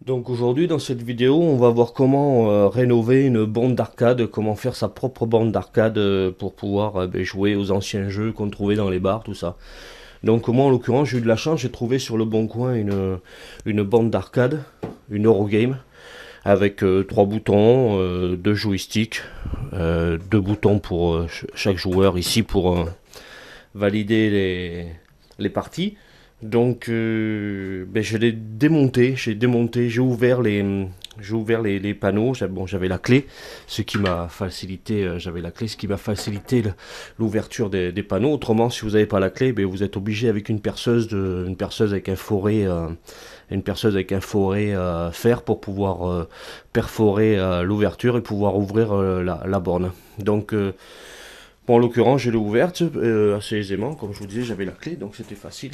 Donc aujourd'hui dans cette vidéo on va voir comment rénover une bande d'arcade, comment faire sa propre bande d'arcade pour pouvoir jouer aux anciens jeux qu'on trouvait dans les bars, tout ça. Donc moi en l'occurrence j'ai eu de la chance, j'ai trouvé sur le bon coin une bande d'arcade, une Eurogame, avec trois boutons, deux joysticks, deux boutons pour chaque joueur ici pour valider les parties. Donc, je l'ai démonté, j'ai ouvert les panneaux. Bon, j'avais la clé, ce qui m'a facilité, j'avais la clé, ce qui m'a facilité l'ouverture des panneaux. Autrement, si vous n'avez pas la clé, ben, vous êtes obligé avec une perceuse avec un forêt, fer pour pouvoir perforer l'ouverture et pouvoir ouvrir la borne. Donc, bon, en l'occurrence, je l'ai ouverte assez aisément, comme je vous disais, j'avais la clé, donc c'était facile.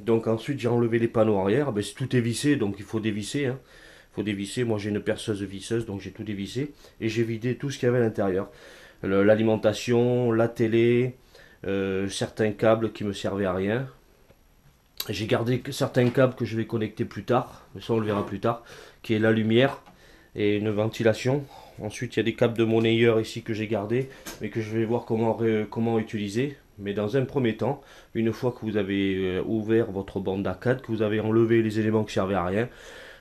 Donc ensuite j'ai enlevé les panneaux arrière, ben, tout est vissé donc il faut dévisser. Hein. Il faut dévisser, moi j'ai une perceuse visseuse donc j'ai tout dévissé et j'ai vidé tout ce qu'il y avait à l'intérieur. L'alimentation, la télé, certains câbles qui me servaient à rien. J'ai gardé certains câbles que je vais connecter plus tard, mais ça on le verra plus tard, qui est la lumière et une ventilation. Ensuite il y a des câbles de monnayeur ici que j'ai gardés, mais que je vais voir comment utiliser. Mais dans un premier temps, une fois que vous avez ouvert votre bande d'arcade, que vous avez enlevé les éléments qui servaient à rien,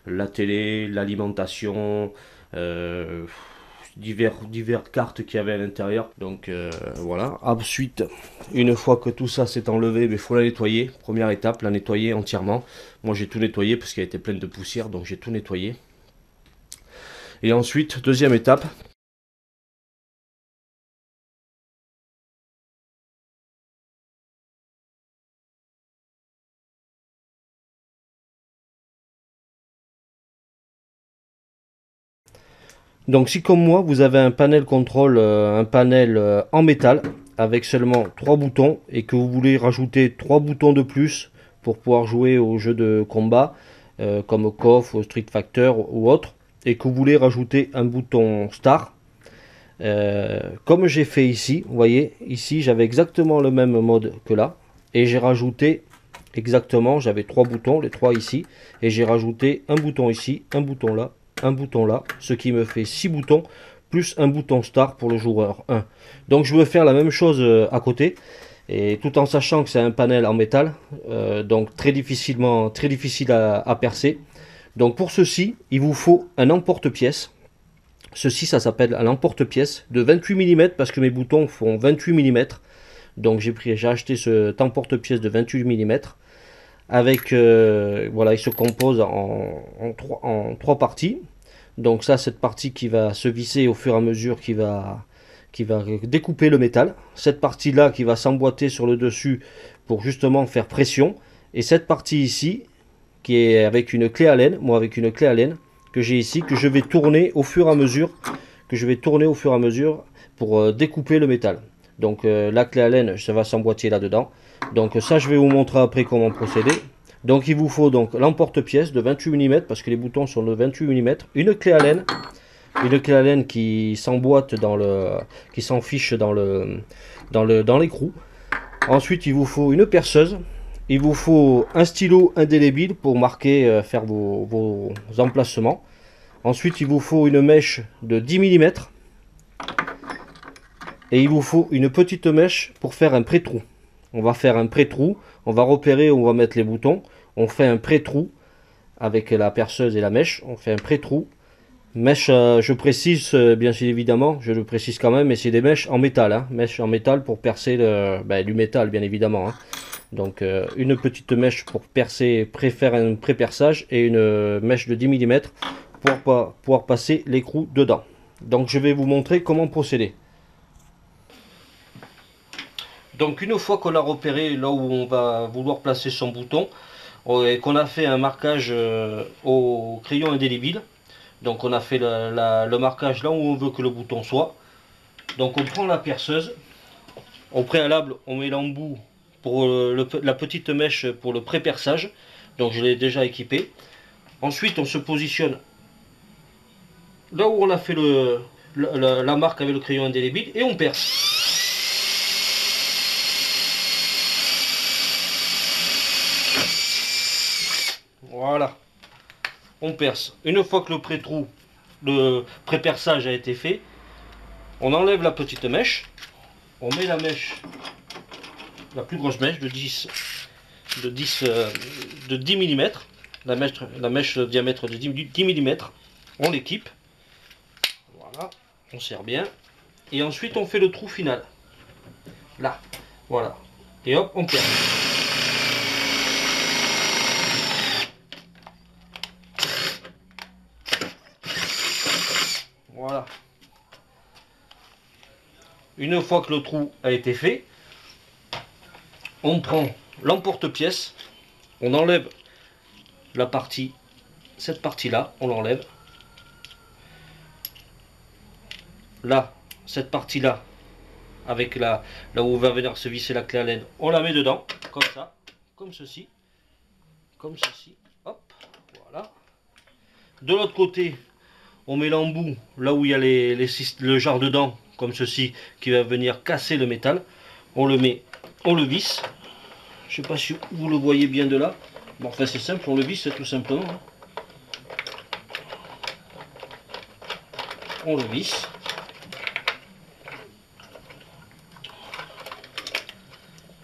la télé, l'alimentation, divers cartes qu'il y avait à l'intérieur. Donc voilà. Ensuite, une fois que tout ça s'est enlevé, il faut la nettoyer. Première étape, la nettoyer entièrement. Moi j'ai tout nettoyé parce qu'elle était pleine de poussière, donc j'ai tout nettoyé. Et ensuite, deuxième étape, donc si comme moi vous avez un panel contrôle, un panel en métal avec seulement trois boutons et que vous voulez rajouter trois boutons de plus pour pouvoir jouer aux jeux de combat comme KOF ou Street Fighter ou autre, et que vous voulez rajouter un bouton Star, comme j'ai fait ici, vous voyez ici j'avais exactement le même mode que là et j'ai rajouté exactement, j'avais trois boutons, les trois ici, et j'ai rajouté un bouton ici, un bouton là, ce qui me fait 6 boutons, plus un bouton start pour le joueur 1. Donc je veux faire la même chose à côté, et tout en sachant que c'est un panel en métal, donc très difficile à percer. Donc pour ceci, il vous faut un emporte-pièce. Ceci, ça s'appelle un emporte-pièce de 28 mm parce que mes boutons font 28 mm. Donc j'ai acheté ce emporte-pièce de 28 mm avec voilà, il se compose en trois parties. Donc ça, cette partie qui va se visser au fur et à mesure qui va découper le métal. Cette partie là qui va s'emboîter sur le dessus pour justement faire pression. Et cette partie ici qui est avec une clé à laine, moi avec une clé à laine que j'ai ici, que je vais tourner au fur et à mesure, pour découper le métal. Donc la clé à laine, ça va s'emboîter là-dedans. Donc ça, je vais vous montrer après comment procéder. Donc il vous faut donc l'emporte-pièce de 28 mm parce que les boutons sont de 28 mm, une clé à laine qui s'emboîte qui s'enfiche dans l'écrou. Ensuite, il vous faut une perceuse. Il vous faut un stylo indélébile pour marquer, faire vos emplacements. Ensuite, il vous faut une mèche de 10 mm. Et il vous faut une petite mèche pour faire un pré-trou. On va faire un pré-trou. On va repérer où on va mettre les boutons. On fait un pré-trou avec la perceuse et la mèche. On fait un pré-trou. Mèche, je précise, bien évidemment, je le précise quand même, mais c'est des mèches en métal. Hein, mèches en métal pour percer du métal, bien évidemment. Hein. Donc une petite mèche pour percer, faire un pré-perçage et une mèche de 10 mm pour pouvoir passer l'écrou dedans. Donc je vais vous montrer comment procéder. Donc une fois qu'on a repéré là où on va vouloir placer son bouton et qu'on a fait un marquage au crayon indélébile, donc on a fait le marquage là où on veut que le bouton soit. Donc on prend la perceuse, au préalable on met l'embout pour la petite mèche pour le pré-perçage, donc je l'ai déjà équipé. Ensuite on se positionne là où on a fait la marque avec le crayon indélébile et on perce. Voilà. on perce. Une fois que le pré-trou, le pré-perçage a été fait, on enlève la petite mèche, on met la mèche, la plus grosse mèche de 10 mm, la mèche de diamètre de 10 mm, on l'équipe, voilà, on serre bien, et ensuite on fait le trou final, là, voilà, et hop, on perce. Voilà. Une fois que le trou a été fait, on prend l'emporte-pièce, on enlève la partie, cette partie-là, on l'enlève. Là, cette partie-là, avec là où va venir se visser la clé Allen, on la met dedans, comme ça, comme ceci, hop, voilà. De l'autre côté, on met l'embout, là où il y a le jarre dedans, comme ceci, qui va venir casser le métal. On le met, on le visse. Je sais pas si vous le voyez bien de là. Bon, enfin c'est simple, on le visse tout simplement. On le visse.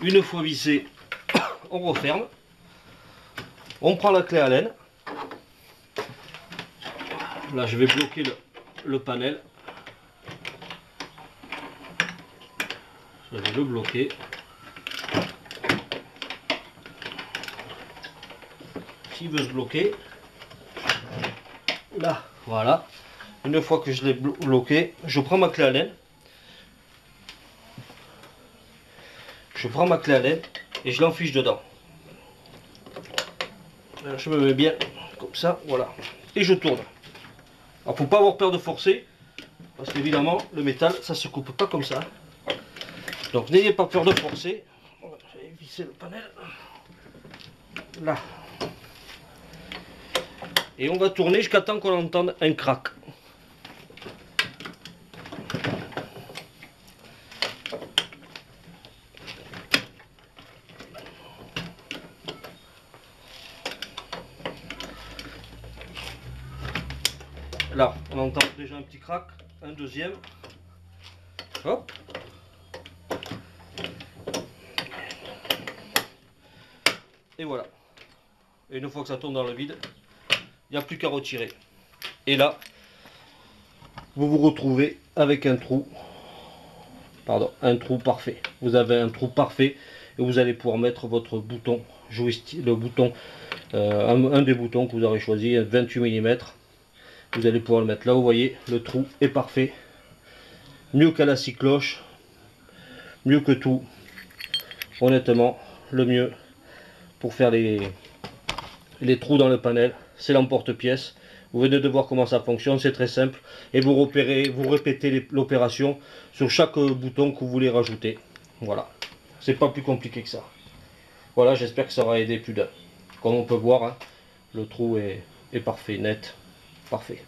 Une fois vissé, on referme. On prend la clé Allen. Là, je vais bloquer le panel. Je vais le bloquer. S'il veut se bloquer, là, voilà. Une fois que je l'ai bloqué, je prends ma clé Allen. Je prends ma clé Allen et je l'enfiche dedans. Alors, je me mets bien comme ça, voilà. Et je tourne. Alors, faut pas avoir peur de forcer, parce qu'évidemment, le métal, ça se coupe pas comme ça. Donc, n'ayez pas peur de forcer. Je vais visser le panel. Là. Et on va tourner jusqu'à temps qu'on entende un crack. Là, on entend déjà un petit crack, un deuxième. Hop. Et voilà. Et une fois que ça tourne dans le vide, il n'y a plus qu'à retirer. Et là, vous vous retrouvez avec un trou. Pardon, un trou parfait. Vous avez un trou parfait et vous allez pouvoir mettre votre bouton joystick, le bouton, un des boutons que vous aurez choisi, 28 mm. Vous allez pouvoir le mettre là, vous voyez, le trou est parfait. Mieux qu'à la scie cloche, mieux que tout. Honnêtement, le mieux pour faire les trous dans le panel, c'est l'emporte-pièce. Vous venez de voir comment ça fonctionne, c'est très simple. Et vous repérez, vous répétez l'opération sur chaque bouton que vous voulez rajouter. Voilà, c'est pas plus compliqué que ça. Voilà, j'espère que ça aura aidé plus d'un. Comme on peut voir, hein, le trou est parfait, net, parfait.